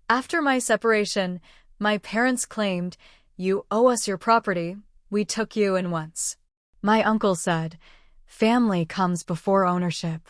After my separation, my parents claimed, "You owe us your property. We took you in once." My uncle said, "Family comes before ownership."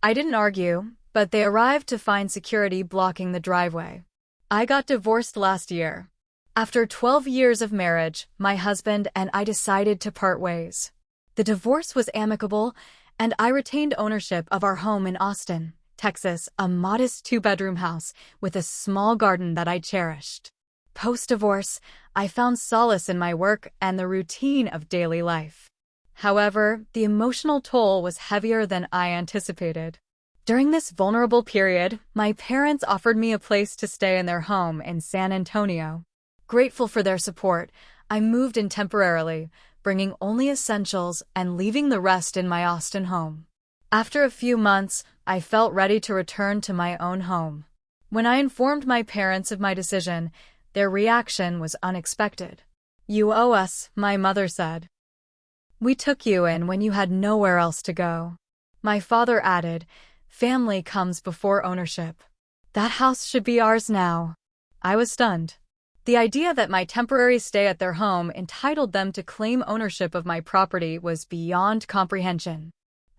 I didn't argue, but they arrived to find security blocking the driveway. I got divorced last year. After 12 years of marriage, my husband and I decided to part ways. The divorce was amicable, and I retained ownership of our home in Austin, Texas, a modest 2-bedroom house with a small garden that I cherished. Post-divorce, I found solace in my work and the routine of daily life. However, the emotional toll was heavier than I anticipated. During this vulnerable period, my parents offered me a place to stay in their home in San Antonio. Grateful for their support, I moved in temporarily, bringing only essentials and leaving the rest in my Austin home. After a few months, I felt ready to return to my own home. When I informed my parents of my decision, their reaction was unexpected. "You owe us," my mother said. "We took you in when you had nowhere else to go." My father added, "Family comes before ownership. That house should be ours now." I was stunned. The idea that my temporary stay at their home entitled them to claim ownership of my property was beyond comprehension.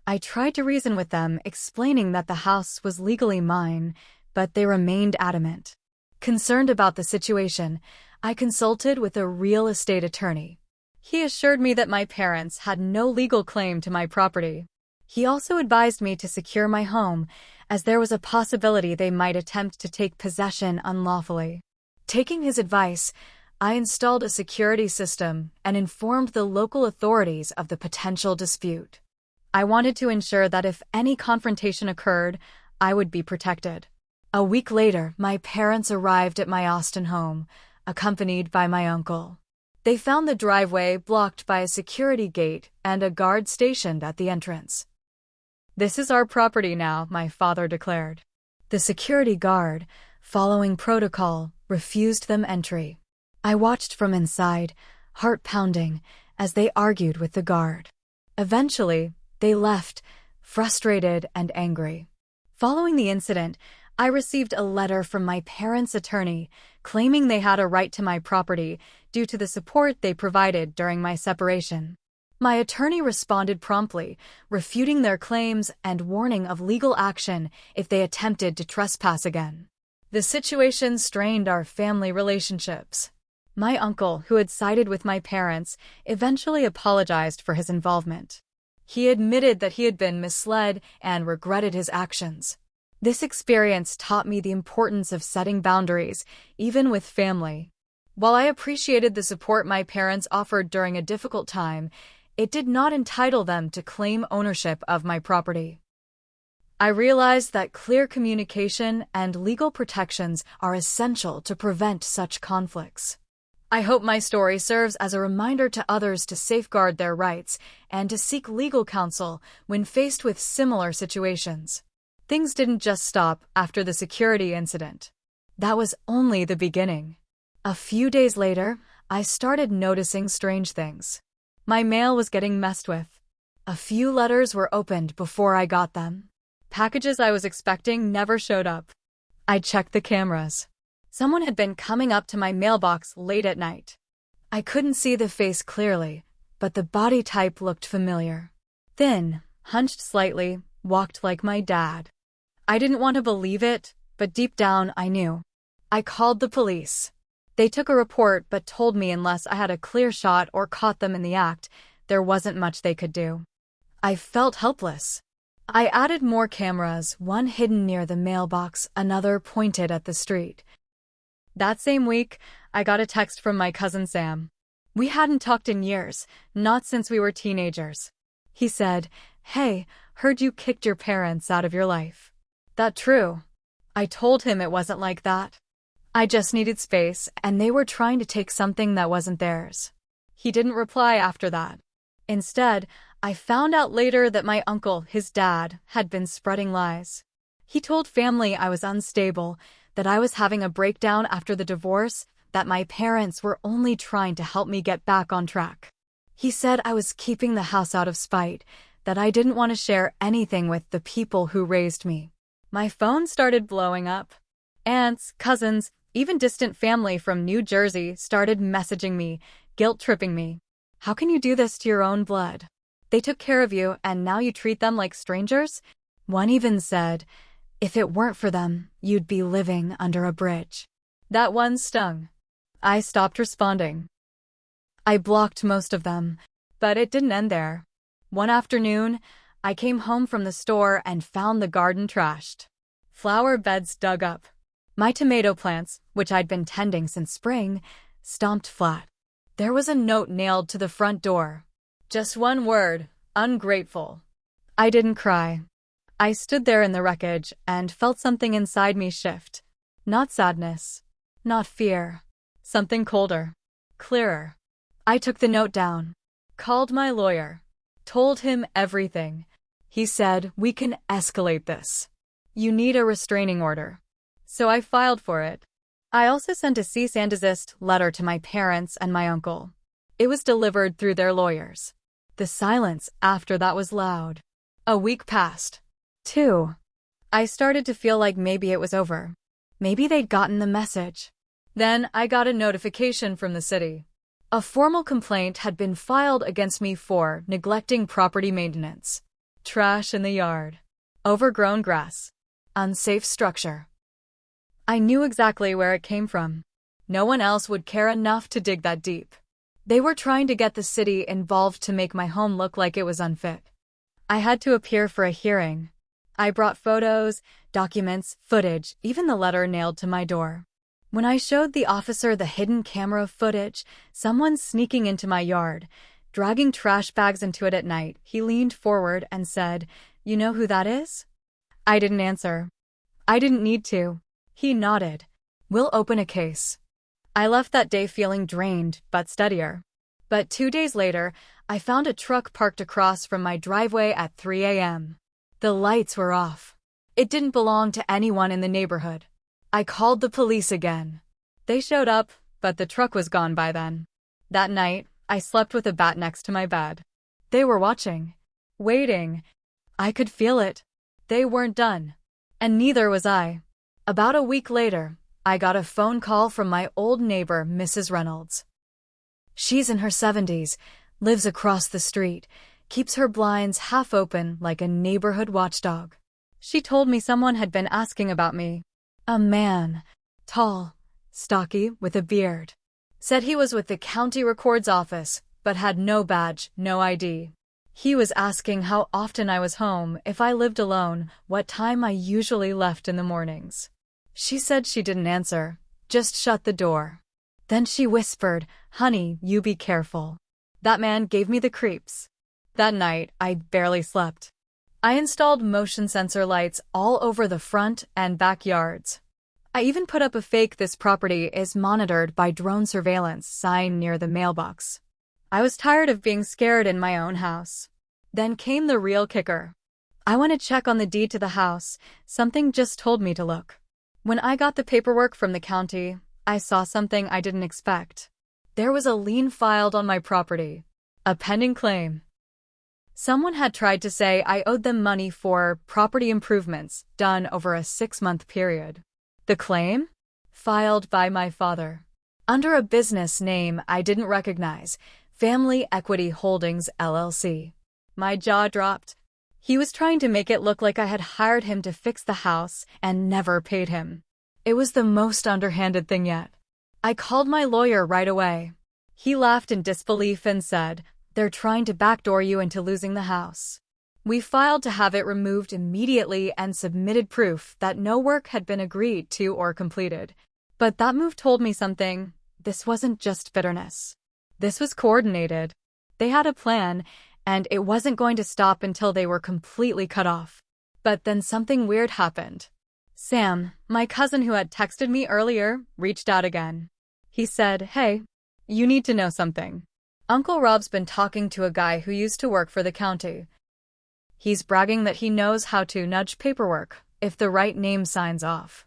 I tried to reason with them, explaining that the house was legally mine, but they remained adamant. Concerned about the situation, I consulted with a real estate attorney. He assured me that my parents had no legal claim to my property. He also advised me to secure my home, as there was a possibility they might attempt to take possession unlawfully. Taking his advice, I installed a security system and informed the local authorities of the potential dispute. I wanted to ensure that if any confrontation occurred, I would be protected. A week later, my parents arrived at my Austin home, accompanied by my uncle. They found the driveway blocked by a security gate and a guard stationed at the entrance. "This is our property now," my father declared. The security guard, following protocol, refused them entry. I watched from inside, heart pounding, as they argued with the guard. Eventually, they left, frustrated and angry. Following the incident, I received a letter from my parents' attorney claiming they had a right to my property due to the support they provided during my separation. My attorney responded promptly, refuting their claims and warning of legal action if they attempted to trespass again. The situation strained our family relationships. My uncle, who had sided with my parents, eventually apologized for his involvement. He admitted that he had been misled and regretted his actions. This experience taught me the importance of setting boundaries, even with family. While I appreciated the support my parents offered during a difficult time, it did not entitle them to claim ownership of my property. I realized that clear communication and legal protections are essential to prevent such conflicts. I hope my story serves as a reminder to others to safeguard their rights and to seek legal counsel when faced with similar situations. Things didn't just stop after the security incident. That was only the beginning. A few days later, I started noticing strange things. My mail was getting messed with. A few letters were opened before I got them. Packages I was expecting never showed up. I checked the cameras. Someone had been coming up to my mailbox late at night. I couldn't see the face clearly, but the body type looked familiar. Thin, hunched slightly, walked like my dad. I didn't want to believe it, but deep down I knew. I called the police. They took a report but told me unless I had a clear shot or caught them in the act, there wasn't much they could do. I felt helpless. I added more cameras, one hidden near the mailbox, another pointed at the street. That same week, I got a text from my cousin Sam. We hadn't talked in years, not since we were teenagers. He said, "Hey, heard you kicked your parents out of your life." That true? I told him it wasn't like that. I just needed space, and they were trying to take something that wasn't theirs. He didn't reply after that. Instead, I found out later that my uncle, his dad, had been spreading lies. He told family I was unstable, that I was having a breakdown after the divorce, that my parents were only trying to help me get back on track. He said I was keeping the house out of spite, that I didn't want to share anything with the people who raised me. My phone started blowing up. Aunts, cousins, even distant family from New Jersey started messaging me, guilt-tripping me. How can you do this to your own blood? They took care of you and now you treat them like strangers? One even said, if it weren't for them, you'd be living under a bridge. That one stung. I stopped responding. I blocked most of them, but it didn't end there. One afternoon, I came home from the store and found the garden trashed. Flower beds dug up. My tomato plants, which I'd been tending since spring, stomped flat. There was a note nailed to the front door. Just one word, ungrateful. I didn't cry. I stood there in the wreckage and felt something inside me shift. Not sadness. Not fear. Something colder. Clearer. I took the note down. Called my lawyer. Told him everything. He said, we can escalate this. You need a restraining order. So I filed for it. I also sent a cease and desist letter to my parents and my uncle. It was delivered through their lawyers. The silence after that was loud. A week passed. 2. I started to feel like maybe it was over. Maybe they'd gotten the message. Then I got a notification from the city. A formal complaint had been filed against me for neglecting property maintenance. Trash in the yard. Overgrown grass. Unsafe structure. I knew exactly where it came from. No one else would care enough to dig that deep. They were trying to get the city involved to make my home look like it was unfit. I had to appear for a hearing. I brought photos, documents, footage, even the letter nailed to my door. When I showed the officer the hidden camera footage, someone sneaking into my yard, dragging trash bags into it at night, he leaned forward and said, "You know who that is?" I didn't answer. I didn't need to. He nodded. We'll open a case. I left that day feeling drained, but steadier. But 2 days later, I found a truck parked across from my driveway at 3 a.m. The lights were off. It didn't belong to anyone in the neighborhood. I called the police again. They showed up, but the truck was gone by then. That night, I slept with a bat next to my bed. They were watching. Waiting. I could feel it. They weren't done. And neither was I. About a week later, I got a phone call from my old neighbor, Mrs. Reynolds. She's in her 70s, lives across the street, keeps her blinds half open like a neighborhood watchdog. She told me someone had been asking about me. A man, tall, stocky, with a beard. Said he was with the county records office, but had no badge, no ID. He was asking how often I was home, if I lived alone, what time I usually left in the mornings. She said she didn't answer, just shut the door. Then she whispered, "Honey, you be careful." That man gave me the creeps. That night, I barely slept. I installed motion sensor lights all over the front and backyards. I even put up a fake "This property is monitored by drone surveillance" sign near the mailbox. I was tired of being scared in my own house. Then came the real kicker. I went to check on the deed to the house. Something just told me to look. When I got the paperwork from the county, I saw something I didn't expect. There was a lien filed on my property. A pending claim. Someone had tried to say I owed them money for property improvements done over a 6-month period. The claim? Filed by my father. Under a business name I didn't recognize, Family Equity Holdings, LLC. My jaw dropped. He was trying to make it look like I had hired him to fix the house and never paid him. It was the most underhanded thing yet. I called my lawyer right away. He laughed in disbelief and said, "They're trying to backdoor you into losing the house." We filed to have it removed immediately and submitted proof that no work had been agreed to or completed. But that move told me something. This wasn't just bitterness. This was coordinated. They had a plan, and it wasn't going to stop until they were completely cut off. But then something weird happened. Sam, my cousin who had texted me earlier, reached out again. He said, "Hey, you need to know something. Uncle Rob's been talking to a guy who used to work for the county. He's bragging that he knows how to nudge paperwork if the right name signs off."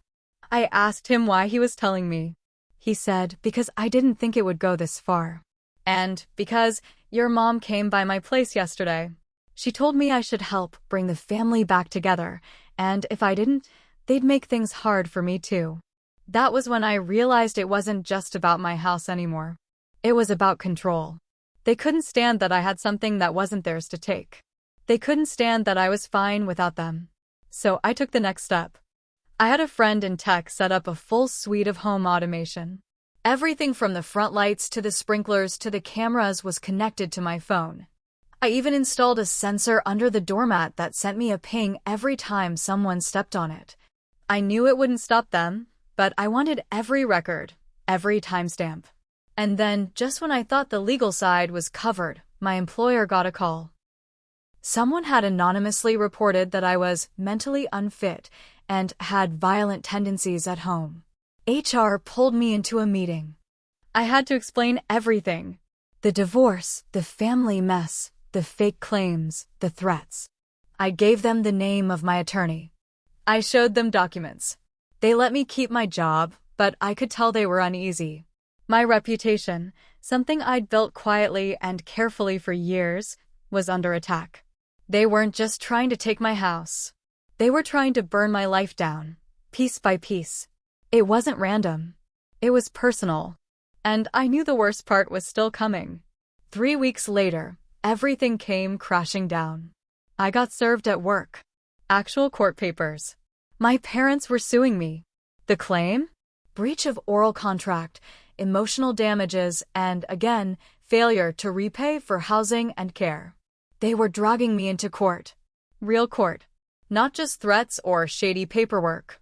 I asked him why he was telling me. He said, "Because I didn't think it would go this far. And because your mom came by my place yesterday. She told me I should help bring the family back together, and if I didn't, they'd make things hard for me too." That was when I realized it wasn't just about my house anymore. It was about control. They couldn't stand that I had something that wasn't theirs to take. They couldn't stand that I was fine without them. So I took the next step. I had a friend in tech set up a full suite of home automation. Everything from the front lights to the sprinklers to the cameras was connected to my phone. I even installed a sensor under the doormat that sent me a ping every time someone stepped on it. I knew it wouldn't stop them, but I wanted every record, every timestamp. And then, just when I thought the legal side was covered, my employer got a call. Someone had anonymously reported that I was mentally unfit and had violent tendencies at home. HR pulled me into a meeting. I had to explain everything. The divorce, the family mess, the fake claims, the threats. I gave them the name of my attorney. I showed them documents. They let me keep my job, but I could tell they were uneasy. My reputation, something I'd built quietly and carefully for years, was under attack. They weren't just trying to take my house. They were trying to burn my life down, piece by piece. It wasn't random. It was personal. And I knew the worst part was still coming. 3 weeks later, everything came crashing down. I got served at work. Actual court papers. My parents were suing me. The claim? Breach of oral contract, emotional damages, and, again, failure to repay for housing and care. They were dragging me into court. Real court. Not just threats or shady paperwork.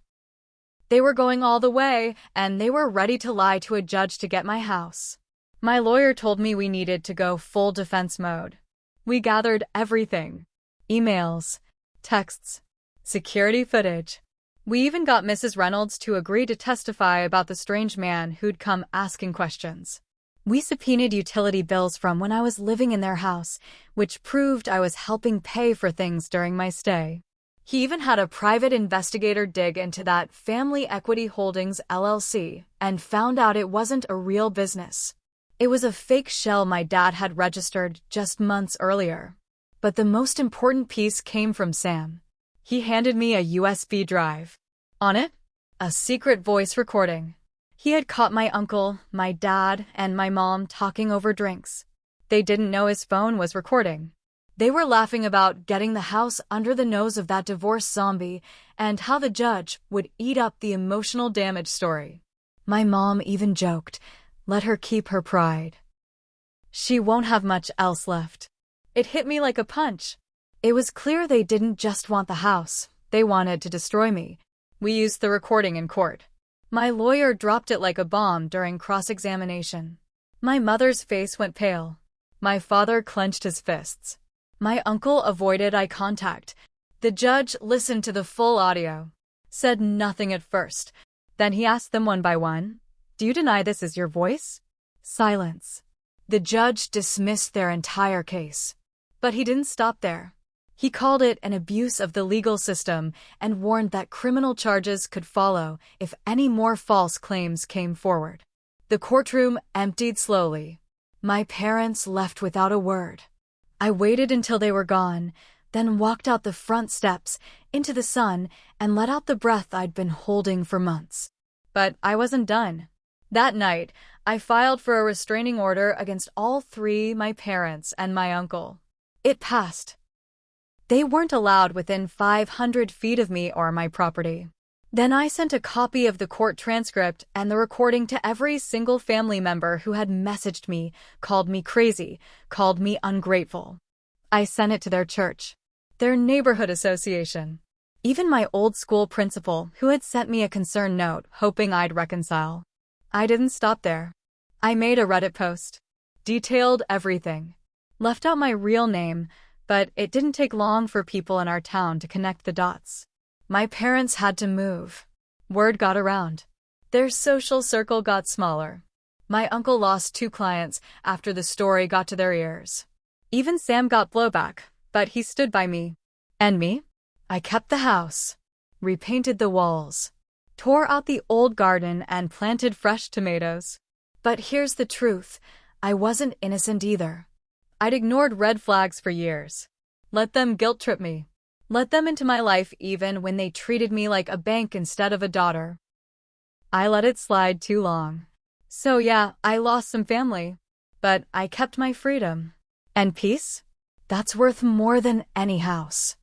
They were going all the way, and they were ready to lie to a judge to get my house. My lawyer told me we needed to go full defense mode. We gathered everything. Emails, texts, security footage. We even got Mrs. Reynolds to agree to testify about the strange man who'd come asking questions. We subpoenaed utility bills from when I was living in their house, which proved I was helping pay for things during my stay. He even had a private investigator dig into that Family Equity Holdings LLC and found out it wasn't a real business. It was a fake shell my dad had registered just months earlier. But the most important piece came from Sam. He handed me a USB drive. On it, a secret voice recording. He had caught my uncle, my dad, and my mom talking over drinks. They didn't know his phone was recording. They were laughing about getting the house under the nose of that divorce zombie and how the judge would eat up the emotional damage story. My mom even joked, let her keep her pride. She won't have much else left. It hit me like a punch. It was clear they didn't just want the house, they wanted to destroy me. We used the recording in court. My lawyer dropped it like a bomb during cross-examination. My mother's face went pale. My father clenched his fists. My uncle avoided eye contact. The judge listened to the full audio. Said nothing at first. Then he asked them one by one, "Do you deny this is your voice?" Silence. The judge dismissed their entire case. But he didn't stop there. He called it an abuse of the legal system and warned that criminal charges could follow if any more false claims came forward. The courtroom emptied slowly. My parents left without a word. I waited until they were gone, then walked out the front steps, into the sun, and let out the breath I'd been holding for months. But I wasn't done. That night, I filed for a restraining order against all three, my parents and my uncle. It passed. They weren't allowed within 500 feet of me or my property. Then I sent a copy of the court transcript and the recording to every single family member who had messaged me, called me crazy, called me ungrateful. I sent it to their church, their neighborhood association, even my old school principal who had sent me a concern note hoping I'd reconcile. I didn't stop there. I made a Reddit post, detailed everything, left out my real name, but it didn't take long for people in our town to connect the dots. My parents had to move. Word got around. Their social circle got smaller. My uncle lost 2 clients after the story got to their ears. Even Sam got blowback, but he stood by me. And me? I kept the house, repainted the walls, tore out the old garden and planted fresh tomatoes. But here's the truth. I wasn't innocent either. I'd ignored red flags for years. Let them guilt trip me. Let them into my life even when they treated me like a bank instead of a daughter. I let it slide too long. So yeah, I lost some family, but I kept my freedom. And peace? That's worth more than any house.